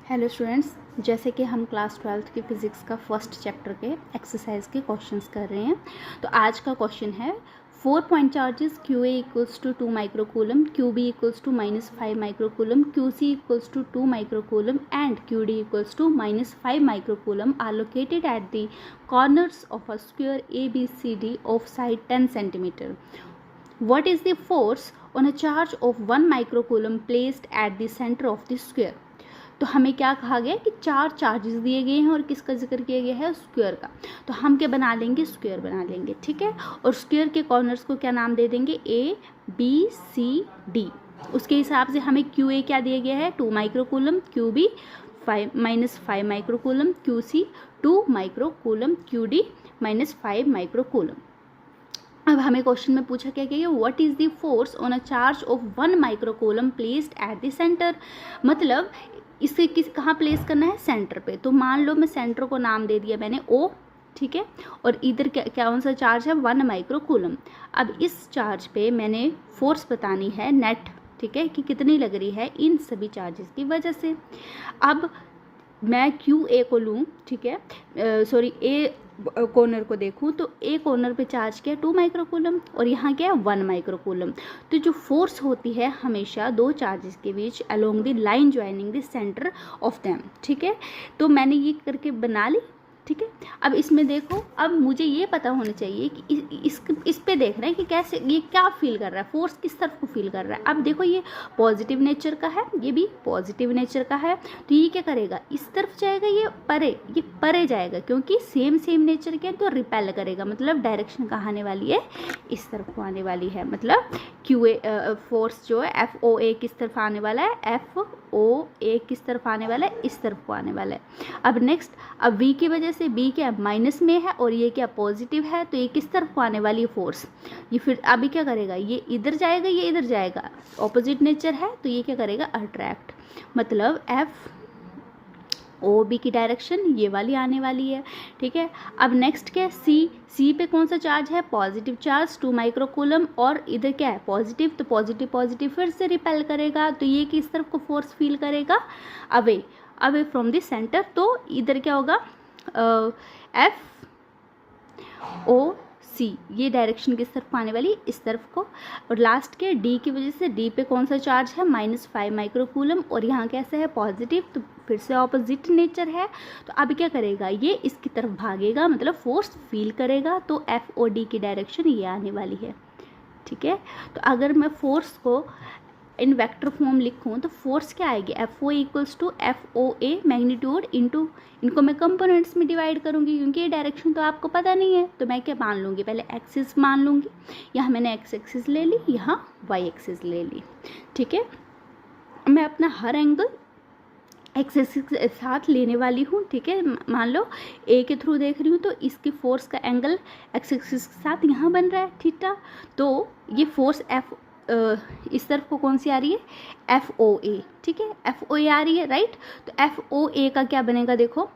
Hello students, जैसे कि हम क्लास 12th की फ़िज़िक्स का फर्स्ट चैप्टर के एक्सरसाइज के क्वेश्चंस कर रहे हैं। तो आज का क्वेश्चन है 4 point charges QA equals to 2 microcoulomb, QB equals to -5 microcoulomb, QC equals to 2 microcoulomb and QD equals to -5 microcoulomb are located at the corners of a square ABCD of side 10 centimetre. What is the force on a charge of 1 microcoulomb placed at the center of the square? तो हमें क्या कहा गया कि 4 charges दिए गए हैं और किसका जिक्र किया गया है? स्क्वायर का. तो हम क्या बना लेंगे? स्क्वायर बना लेंगे, ठीक है. और स्क्वायर के कॉर्नर्स को क्या नाम दे देंगे? ABCD. उसके हिसाब से हमें QA क्या दिया गया है? 2 microcoulomb, QB -5 microcoulomb, QC 2 microcoulomb, QD -5 microcoulomb. अब हमें क्वेश्चन में पूछा क्या गया? What is the force on a charge of 1 microcoulomb placed at the centre. मतलब इसे कहाँ प्लेस करना है? सेंटर पे. तो मान लो मैं सेंटर को नाम दे दिया मैंने O, ठीक है. और इधर क्या कौन सा चार्ज है? 1 माइक्रोकूलम. अब इस चार्ज पे मैंने फोर्स बतानी है नेट, ठीक है, कि कितनी लग रही है इन सभी चार्जेस की वजह से. अब मैं QA को लूँ, ठीक है, सॉरी A कॉर्नर को देखूँ तो A कॉर्नर पे चार्ज क्या है? 2 माइक्रोकूलम और यहाँ क्या है? 1 माइक्रोकूलम. तो जो फोर्स होती है हमेशा दो चार्जेस के बीच along the line joining the centre of them, ठीक है. तो मैंने ये करके बना ली, ठीक है. अब इसमें देखो, अब मुझे ये पता होना चाहिए कि इस पे देख रहे हैं कि कैसे ये क्या फील कर रहा है, फोर्स किस तरफ को फील कर रहा है. अब देखो ये पॉजिटिव नेचर का है, ये भी पॉजिटिव नेचर का है. तो ये क्या करेगा? इस तरफ जाएगा, ये परे जाएगा, क्योंकि सेम नेचर के हैं तो रिपेल करेगा. मतलब डायरेक्शन कहाँ आने वाली है? इस तरफ को आने वाली है. मतलब QA फोर्स जो है FOA किस तरफ आने वाला है? FOA किस तरफ आने वाला है? इस तरफ को आने वाला है. अब नेक्स्ट, अब V की वजह से B क्या माइनस में है और ये क्या पॉजिटिव है, तो ये किस तरफ को आने वाली है? फोर्स. ये फिर अभी क्या करेगा? ये इधर जाएगा, ये इधर जाएगा, ऑपोजिट नेचर है, तो ये क्या करेगा? अट्रैक्ट. मतलब FOB की डायरेक्शन ये वाली आने वाली है, ठीक है. अब नेक्स्ट क्या है? C पे कौन सा चार्ज है? पॉजिटिव चार्ज 2 माइक्रोकूलम और इधर क्या है? पॉजिटिव. तो पॉजिटिव फिर से रिपेल करेगा, तो ये किस तरफ को फोर्स फील करेगा? Away from the centre. तो इधर क्या होगा? FOC ये डायरेक्शन किस तरफ आने वाली? इस तरफ को. और लास्ट के D की वजह से D पे कौन सा चार्ज है? -5 माइक्रोकूलम और यहाँ कैसा है? पॉजिटिव. तो फिर से ऑपोजिट नेचर है. तो अब क्या करेगा? ये इसकी तरफ भागेगा, मतलब फोर्स फील करेगा. तो FOD की डायरेक्शन ये आने वाली है, ठीक है. तो अगर मैं फोर्स को इन वेक्टर फॉर्म लिखूँ तो फोर्स क्या आएगी? FO equals to FOA magnitude into, इनको मैं कंपोनेंट्स में डिवाइड करूँगी क्योंकि ये डायरेक्शन तो आपको पता नहीं है. तो मैं क्या मान लूँगी? पहले एक्सिस मान लूँगी. यहाँ मैंने x एक्सिस ले ली, यहाँ y एक्सिस ले ली, ठीक है. मैं अपना हर एंगल एक्स एक्सिस के साथ लेने वाली हूँ, ठीक है. मान लो A के थ्रू देख रही हूँ तो इसकी फोर्स का एंगल एक्स एक्सिस के साथ यहाँ बन रहा है, थीटा. तो ये फोर्स इस तरफ को कौन सी आ रही है? FOA, ठीक है. FOA आ रही है, राइट. तो FOA का क्या बनेगा? देखो,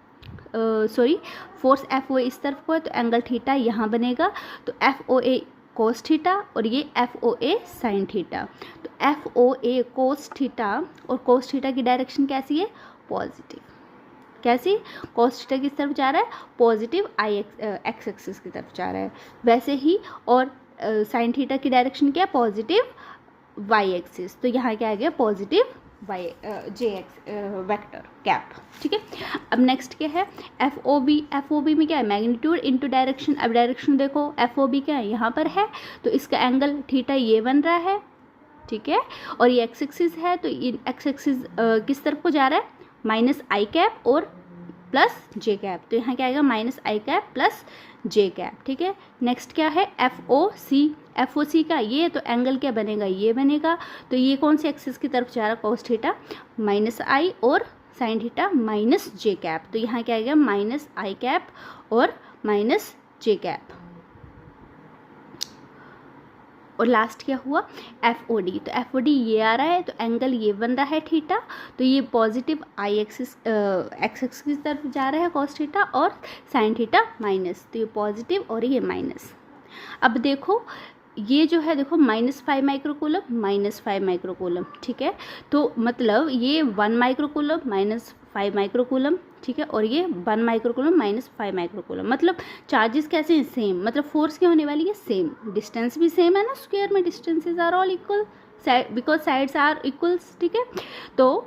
सॉरी, फोर्स FOA इस तरफ को है तो एंगल थीटा यहाँ बनेगा. तो FOA कोस थीटा और ये FOA साइन थीटा. तो FOA कोस थीटा और कोस थीटा की डायरेक्शन कैसी है? पॉजिटिव. कैसी? कोस थीटा किस तरफ जा रहा है? पॉजिटिव एक्स एक्सिस की तरफ जा रहा है. वैसे ही और साइन थीटा की डायरेक्शन क्या है? Positive y axis. तो यहाँ क्या आ गया? पॉजिटिव JX वेक्टर कैप, ठीक है. अब नेक्स्ट क्या है? FOB में क्या है? Magnitude into direction. अब डायरेक्शन देखो, FOB क्या है? यहाँ पर है, तो इसका एंगल थीटा ये बन रहा है, ठीक है. और ये एक्स एक्सिस है, तो ये एक्स एक्सिस किस तरफ को जा रहा है? -i कैप और प्लस j कैप. तो यहाँ क्या आएगा? -i cap plus j cap, ठीक है. नेक्स्ट क्या है? FOC का ये तो एंगल क्या बनेगा? ये बनेगा. तो ये कौन से एक्सिस की तरफ जा रहा है? cos थीटा -i और sin थीटा -j कैप. तो यहाँ क्या आएगा? -i कैप और -j कैप. और लास्ट क्या हुआ? FOD. तो FOD ये आ रहा है, तो एंगल ये बन रहा है थीटा. तो ये positive I axis x axis की तरफ जा रहा है cos थीटा और sin थीटा माइनस. तो ये पॉजिटिव और ये माइनस. अब देखो ये जो है, देखो -5 माइक्रोकूलम -5 माइक्रोकूलम, ठीक है. तो मतलब ये 1 माइक्रोकूलम 5 माइक्रोकूलम, ठीक है, और ये 1 माइक्रोकूलम माइनस 5 माइक्रोकूलम। मतलब चार्जेस कैसे हैं, सेम, मतलब फोर्स क्या होने वाली है, सेम, डिस्टेंस भी सेम है ना, स्क्वायर में distances are all equal because sides are equals, ठीक है। तो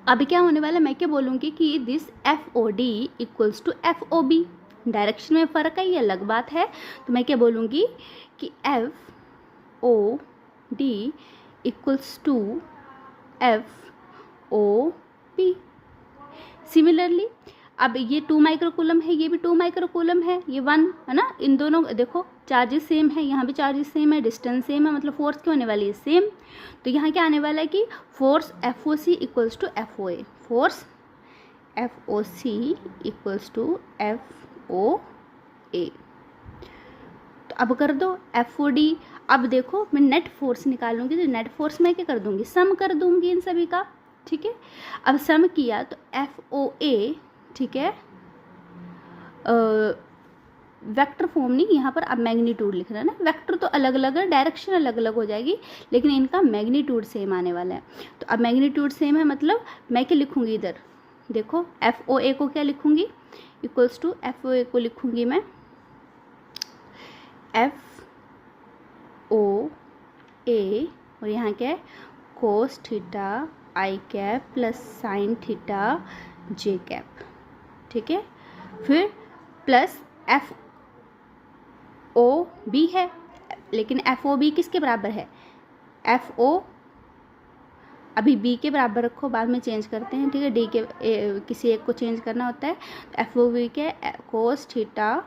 अभी क्या होने वाला है, मैं क्या बोलूँगी कि this FOD equals to FOB, direction में फ़र्क है, ये अलग बात है। तो मैं क्या बोलूँगी कि FOD equals to FOB। Similarly अब ये 2 माइक्रोकूलम है, ये भी 2 माइक्रोकूलम है, ये 1 है ना, इन दोनों देखो चार्जेस सेम है, यहाँ भी चार्जेस सेम है, डिस्टेंस सेम है, मतलब फोर्स क्या होने वाली है, सेम। तो यहाँ क्या आने वाला है कि force FOC equals to FOA, force FOC equals to FOA। तो अब कर दो FOD। अब देखो मैं नेट फोर्स निकालूंगी, तो नेट फोर्स मैं क्या कर दूंगी, सम कर दूंगी इन सभी का, ठीक है। अब सम किया तो FOA, ठीक है, वेक्टर फॉर्म नहीं, यहाँ पर अब मैग्नीट्यूड लिखना है ना, वेक्टर तो अलग अलग है, डायरेक्शन अलग अलग हो जाएगी, लेकिन इनका मैग्नीट्यूड सेम आने वाला है। तो अब मैग्नीट्यूड सेम है, मतलब मैं क्या लिखूंगी इधर, देखो FOA को क्या लिखूंगी, इक्वल्स टू FOA को लिखूंगी मैं FOA, और यहाँ क्या है, कोस theta i cap plus sine theta J cap, ठीक है। फिर प्लस FOB है, लेकिन FOB किसके बराबर है, FO अभी B के बराबर रखो, बाद में चेंज करते हैं, ठीक है, D के किसी एक को चेंज करना होता है। तो FOB के कोस theta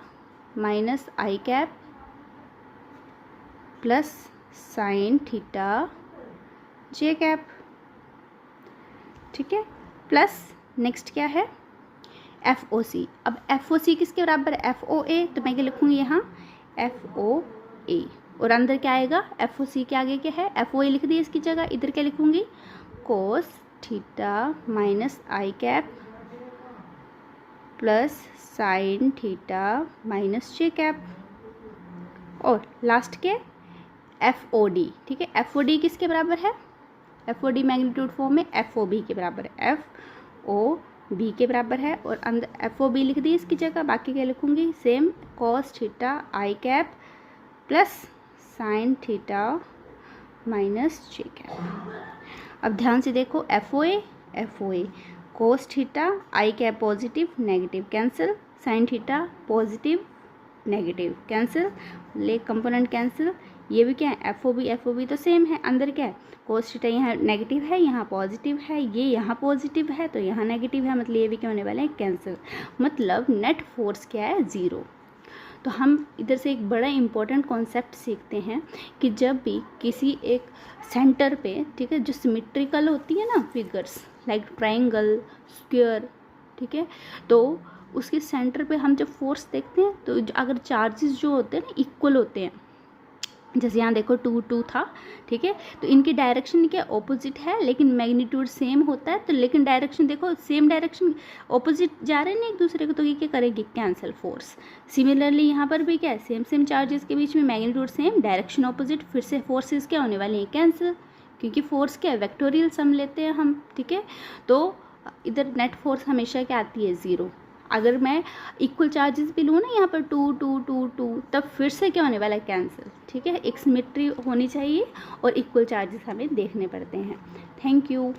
minus i cap plus sine theta J cap, ठीक है, प्लस नेक्स्ट क्या है FOC। अब FOC किसके बराबर है, FOA, तो मैं क्या लिखूँगी यहाँ FOA, और अंदर क्या आएगा, FOC के आगे क्या है, FOA लिख दिया इसकी जगह, इधर क्या लिखूँगी, cos theta minus i cap plus sine theta minus j cap, और लास्ट के FOD, ठीक है। FOD किसके बराबर है, FOD मैग्नीट्यूड फॉर्म में FOB के बराबर है, FOB के बराबर है, और अंदर FOB लिख दी इसकी जगह, बाकी क्या लिखूँगी, same cos theta i cap plus sine theta minus j cap. अब ध्यान से देखो, FOA cos theta i cap positive negative cancel, sine theta positive negative cancel, ले कंपोनेंट कैंसिल, ये भी क्या है FOB तो सेम है, अंदर क्या है कोस थीटा, यहाँ नेगेटिव है, यहाँ पॉजिटिव है, ये यहाँ पॉजिटिव है, तो यहाँ नेगेटिव है, मतलब ये भी क्या होने वाला है, कैंसिल। मतलब नेट फोर्स क्या है, 0। तो हम इधर से एक बड़ा इंपॉर्टेंट कॉन्सेप्ट सीखते हैं कि जब भी किसी एक सेंटर पे, ठीक है, जो सिमेट्रिकल होती है ना फिगर्स लाइक ट्राइंगल, स्क्वायर, ठीक है, तो उसके सेंटर पे हम जब फोर्स देखते हैं, तो अगर चार्जेस जो होते हैं ना इक्वल होते हैं, जैसे यहाँ देखो 2 था, ठीक है, तो इनकी डायरेक्शन क्या ऑपोजिट है, लेकिन मैग्नीट्यूड सेम होता है, तो लेकिन डायरेक्शन देखो सेम डायरेक्शन, ऑपोजिट जा रहे हैं ना एक दूसरे को, तो ये क्या करेगी, कैंसिल फोर्स। सिमिलरली यहाँ पर भी क्या है, सेम चार्जेस के बीच में मैग्नीट्यूड सेम, डायरेक्शन ऑपोजिट, फिर से फोर्सेस क्या होने वाले हैं, कैंसिल, क्योंकि फोर्स क्या है, वेक्टोरियल सम लेते हैं हम, ठीक है। तो इधर नेट फोर्स हमेशा क्या आती है, 0। अगर मैं इक्वल चार्जेस भी लूँ ना यहाँ पर 2, तब फिर से क्या होने वाला है, कैंसिल, ठीक है। एक सिमेट्री होनी चाहिए और इक्वल चार्जेस हमें देखने पड़ते हैं। Thank you.